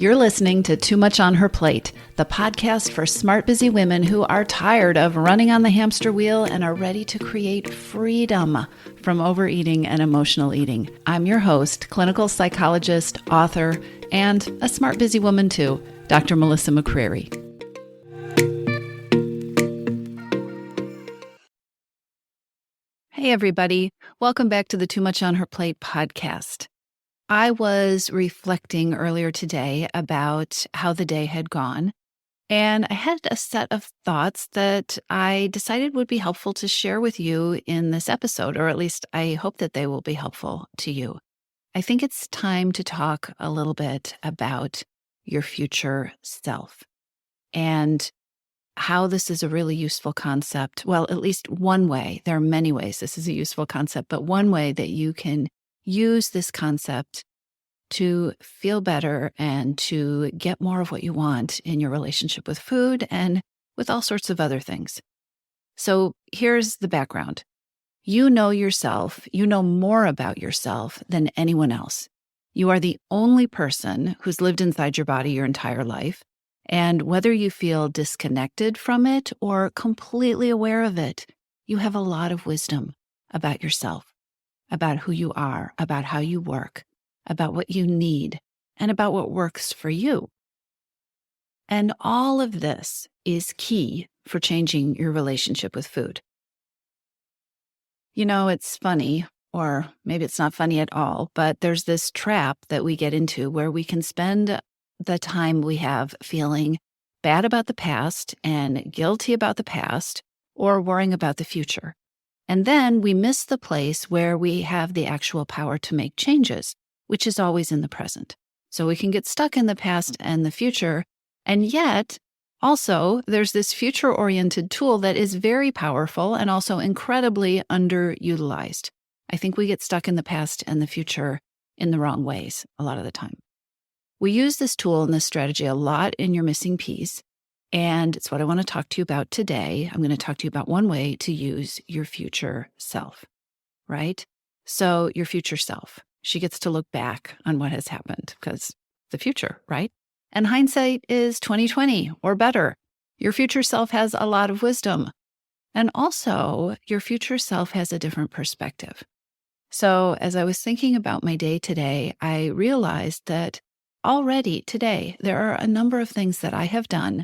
You're listening to Too Much on Her Plate, the podcast for smart, busy women who are tired of running on the hamster wheel and are ready to create freedom from overeating and emotional eating. I'm your host, clinical psychologist, author, and a smart, busy woman too, Dr. Melissa McCreary. Hey, everybody. Welcome back to the Too Much on Her Plate podcast. I was reflecting earlier today about how the day had gone, and I had a set of thoughts that I decided would be helpful to share with you in this episode, or at least I hope that they will be helpful to you. I think it's time to talk a little bit about your future self and how this is a really useful concept. Well, at least one way. There are many ways this is a useful concept, but one way that you can use this concept to feel better and to get more of what you want in your relationship with food and with all sorts of other things. So here's the background. You know yourself, you know more about yourself than anyone else. You are the only person who's lived inside your body your entire life. And whether you feel disconnected from it or completely aware of it, you have a lot of wisdom about yourself, about who you are, about how you work, about what you need, and about what works for you. And all of this is key for changing your relationship with food. You know, it's funny, or maybe it's not funny at all, but there's this trap that we get into where we can spend the time we have feeling bad about the past and guilty about the past or worrying about the future. And then we miss the place where we have the actual power to make changes, which is always in the present. So we can get stuck in the past and the future. And yet, also, there's this future-oriented tool that is very powerful and also incredibly underutilized. I think we get stuck in the past and the future in the wrong ways a lot of the time. We use this tool and this strategy a lot in Your Missing Piece, and it's what I want to talk to you about today. I'm going to talk to you about one way to use your future self, right? So your future self, she gets to look back on what has happened because the future, right? And hindsight is 20/20 or better. Your future self has a lot of wisdom. And also, your future self has a different perspective. So as I was thinking about my day today, I realized that already today, there are a number of things that I have done,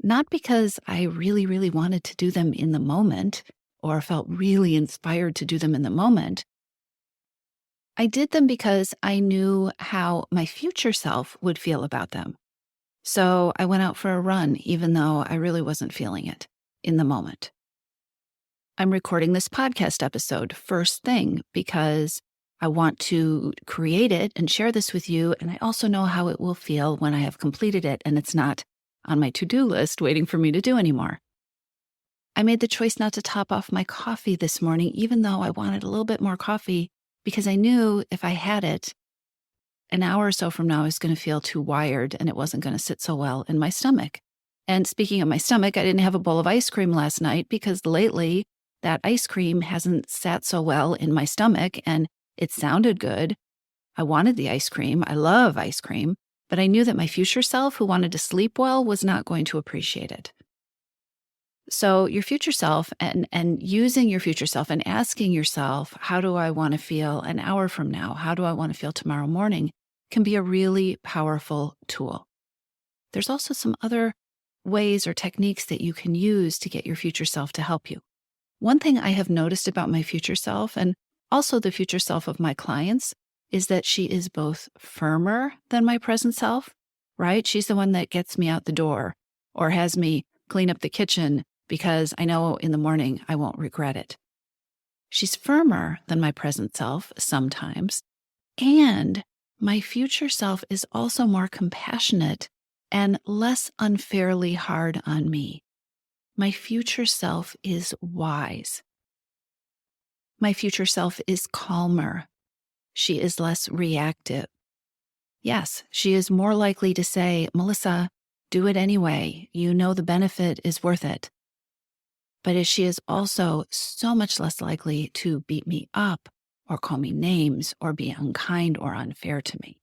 not because I really, really wanted to do them in the moment or felt really inspired to do them in the moment. I did them because I knew how my future self would feel about them. So I went out for a run, even though I really wasn't feeling it in the moment. I'm recording this podcast episode first thing because I want to create it and share this with you. And I also know how it will feel when I have completed it and it's not on my to-do list waiting for me to do anymore. I made the choice not to top off my coffee this morning, even though I wanted a little bit more coffee, because I knew if I had it, an hour or so from now, I was going to feel too wired and it wasn't going to sit so well in my stomach. And speaking of my stomach, I didn't have a bowl of ice cream last night because lately that ice cream hasn't sat so well in my stomach and it sounded good. I wanted the ice cream. I love ice cream, but I knew that my future self who wanted to sleep well was not going to appreciate it. So your future self and using your future self and asking yourself, how do I want to feel an hour from now? How do I want to feel tomorrow morning? Can be a really powerful tool. There's also some other ways or techniques that you can use to get your future self to help you. One thing I have noticed about my future self and also the future self of my clients is that she is both firmer than my present self, right? She's the one that gets me out the door or has me clean up the kitchen because I know in the morning I won't regret it. She's firmer than my present self sometimes, and my future self is also more compassionate and less unfairly hard on me. My future self is wise. My future self is calmer. She is less reactive. Yes, she is more likely to say, Melissa, do it anyway. You know the benefit is worth it. But she is also so much less likely to beat me up or call me names or be unkind or unfair to me.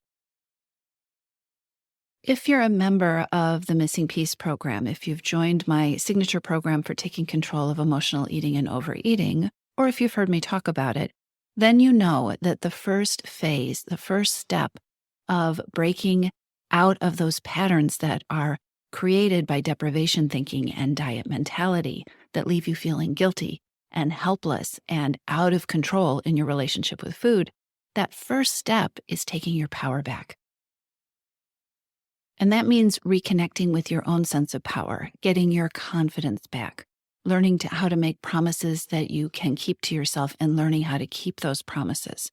If you're a member of the Missing Piece program, if you've joined my signature program for taking control of emotional eating and overeating, or if you've heard me talk about it, then you know that the first phase, the first step of breaking out of those patterns that are created by deprivation thinking and diet mentality that leave you feeling guilty and helpless and out of control in your relationship with food, that first step is taking your power back. And that means reconnecting with your own sense of power, getting your confidence back, learning how to make promises that you can keep to yourself and learning how to keep those promises.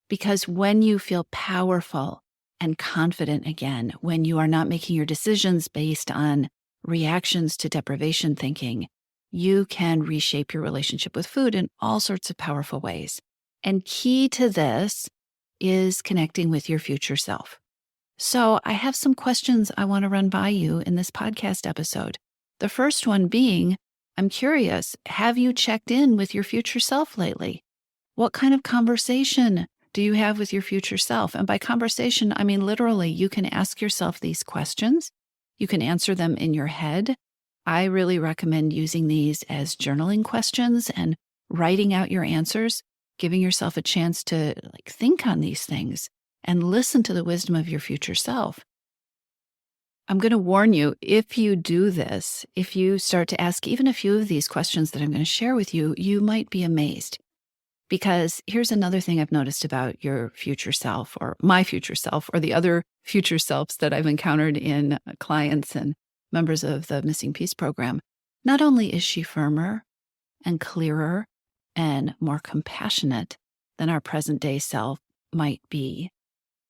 Because when you feel powerful and confident again, when you are not making your decisions based on reactions to deprivation thinking, you can reshape your relationship with food in all sorts of powerful ways. And key to this is connecting with your future self. So I have some questions I want to run by you in this podcast episode. The first one being, I'm curious, have you checked in with your future self lately? What kind of conversation do you have with your future self? And by conversation, I mean literally, you can ask yourself these questions. You can answer them in your head. I really recommend using these as journaling questions and writing out your answers, giving yourself a chance to think on these things and listen to the wisdom of your future self. I'm going to warn you, if you do this, if you start to ask even a few of these questions that I'm going to share with you, you might be amazed. Because here's another thing I've noticed about your future self, or my future self, or the other future selves that I've encountered in clients and members of the Missing Piece program. Not only is she firmer and clearer and more compassionate than our present day self might be,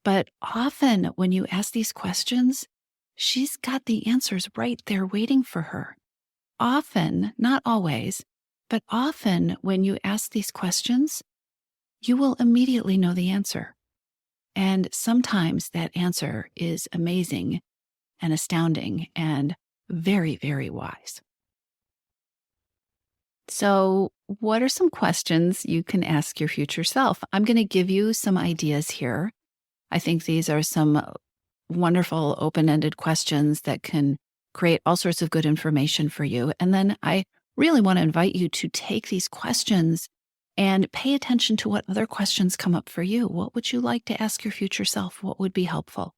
but often when you ask these questions, she's got the answers right there waiting for her. Often, not always, but often when you ask these questions, you will immediately know the answer. And sometimes that answer is amazing and astounding and very, very wise. So, what are some questions you can ask your future self? I'm going to give you some ideas here. I think these are some wonderful open-ended questions that can create all sorts of good information for you. And then I really want to invite you to take these questions and pay attention to what other questions come up for you. What would you like to ask your future self? What would be helpful?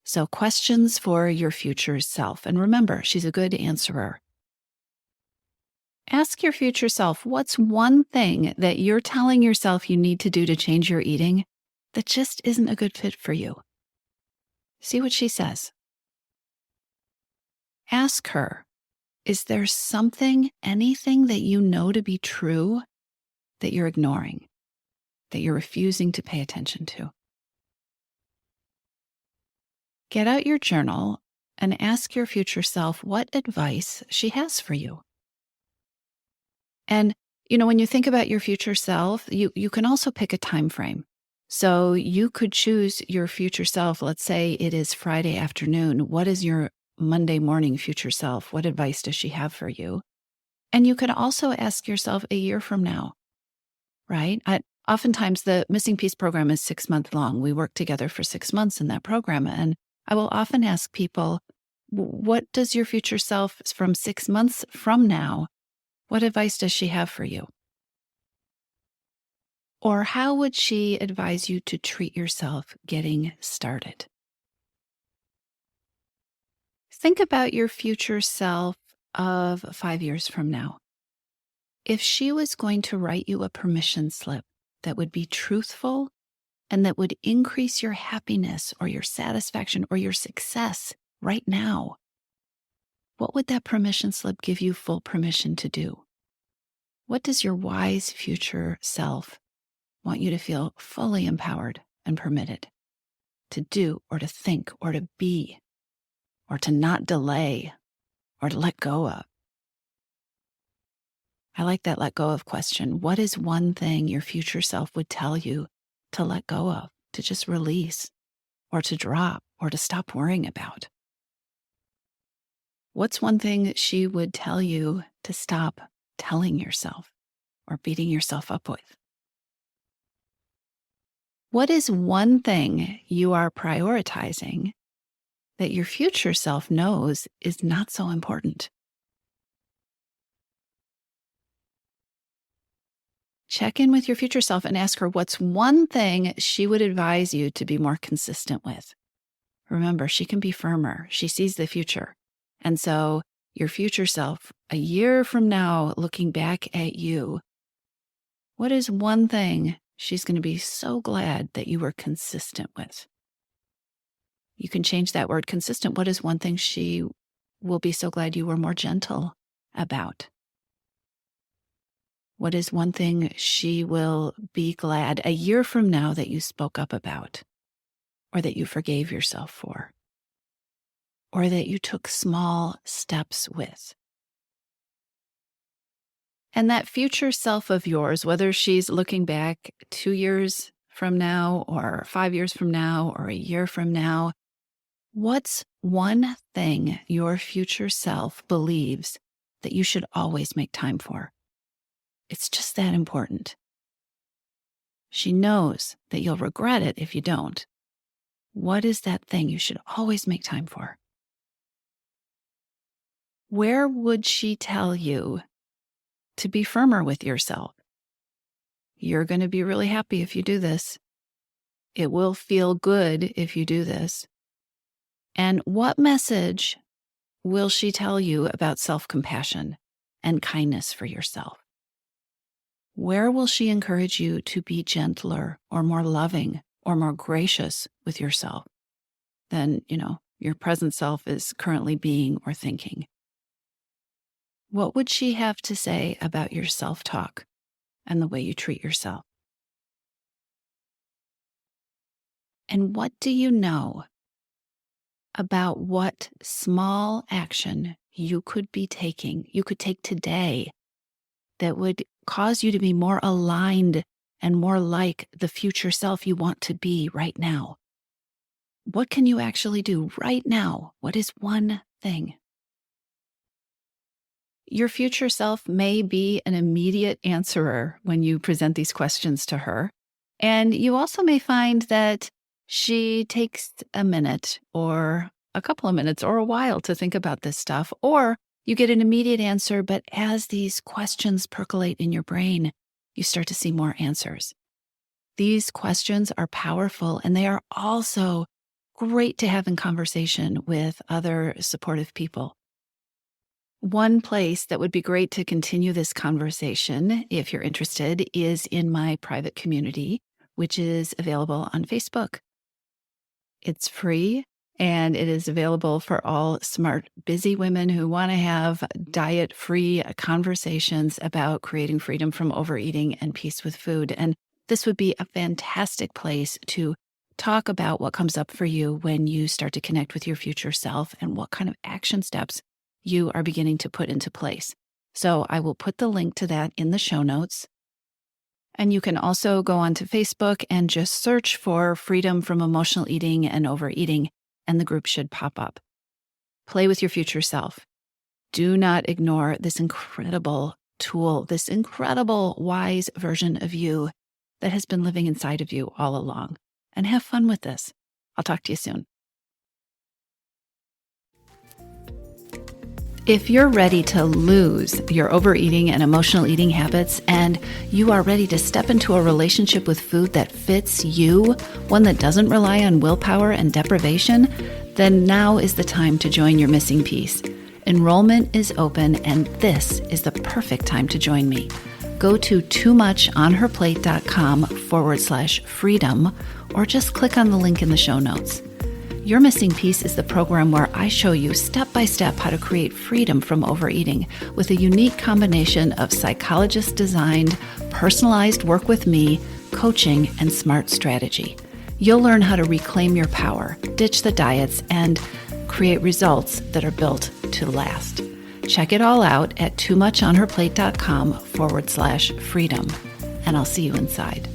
So, questions for your future self. And remember, she's a good answerer. Ask your future self, what's one thing that you're telling yourself you need to do to change your eating that just isn't a good fit for you? See what she says. Ask her, is there something, anything that you know to be true that you're ignoring, that you're refusing to pay attention to? Get out your journal and ask your future self what advice she has for you. And, when you think about your future self, you can also pick a time frame. So you could choose your future self. Let's say it is Friday afternoon. What is your Monday morning future self? What advice does she have for you? And you could also ask yourself a year from now, right? Oftentimes the Missing Piece program is 6 months long. We work together for 6 months in that program. And I will often ask people, what does your future self from 6 months from now, what advice does she have for you? Or how would she advise you to treat yourself getting started? Think about your future self of 5 years from now. If she was going to write you a permission slip that would be truthful and that would increase your happiness or your satisfaction or your success right now, what would that permission slip give you full permission to do? What does your wise future self want you to feel fully empowered and permitted to do or to think or to be or to not delay or to let go of? I like that let go of question. What is one thing your future self would tell you to let go of, to just release or to drop or to stop worrying about? What's one thing that she would tell you to stop telling yourself or beating yourself up with? What is one thing you are prioritizing that your future self knows is not so important. Check in with your future self and ask her what's one thing she would advise you to be more consistent with. Remember, she can be firmer. She sees the future. And so your future self, a year from now, looking back at you, what is one thing she's going to be so glad that you were consistent with? You can change that word consistent. What is one thing she will be so glad you were more gentle about? What is one thing she will be glad a year from now that you spoke up about, or that you forgave yourself for, or that you took small steps with? And that future self of yours, whether she's looking back 2 years from now, or 5 years from now, or a year from now, what's one thing your future self believes that you should always make time for? It's just that important. She knows that you'll regret it if you don't. What is that thing you should always make time for? Where would she tell you to be firmer with yourself? You're going to be really happy if you do this. It will feel good if you do this. And what message will she tell you about self-compassion and kindness for yourself? Where will she encourage you to be gentler or more loving or more gracious with yourself than, your present self is currently being or thinking? What would she have to say about your self-talk and the way you treat yourself? And what do you know about what small action you could take today that would cause you to be more aligned and more like the future self you want to be right now? What can you actually do right now? What is one thing? Your future self may be an immediate answerer when you present these questions to her. And you also may find that she takes a minute or a couple of minutes or a while to think about this stuff, or you get an immediate answer, but as these questions percolate in your brain, you start to see more answers. These questions are powerful, and they are also great to have in conversation with other supportive people. One place that would be great to continue this conversation, if you're interested, is in my private community, which is available on Facebook. It's free, and it is available for all smart, busy women who want to have diet-free conversations about creating freedom from overeating and peace with food. And this would be a fantastic place to talk about what comes up for you when you start to connect with your future self and what kind of action steps you are beginning to put into place. So I will put the link to that in the show notes. And you can also go onto Facebook and just search for Freedom from Emotional Eating and Overeating, and the group should pop up. Play with your future self. Do not ignore this incredible tool, this incredible wise version of you that has been living inside of you all along. And have fun with this. I'll talk to you soon. If you're ready to lose your overeating and emotional eating habits, and you are ready to step into a relationship with food that fits you, one that doesn't rely on willpower and deprivation, then now is the time to join your missing piece. Enrollment is open, and this is the perfect time to join me. Go to toomuchonherplate.com/freedom, or just click on the link in the show notes. Your Missing Piece is the program where I show you step-by-step how to create freedom from overeating with a unique combination of psychologist-designed, personalized work with me, coaching, and smart strategy. You'll learn how to reclaim your power, ditch the diets, and create results that are built to last. Check it all out at toomuchonherplate.com/freedom, and I'll see you inside.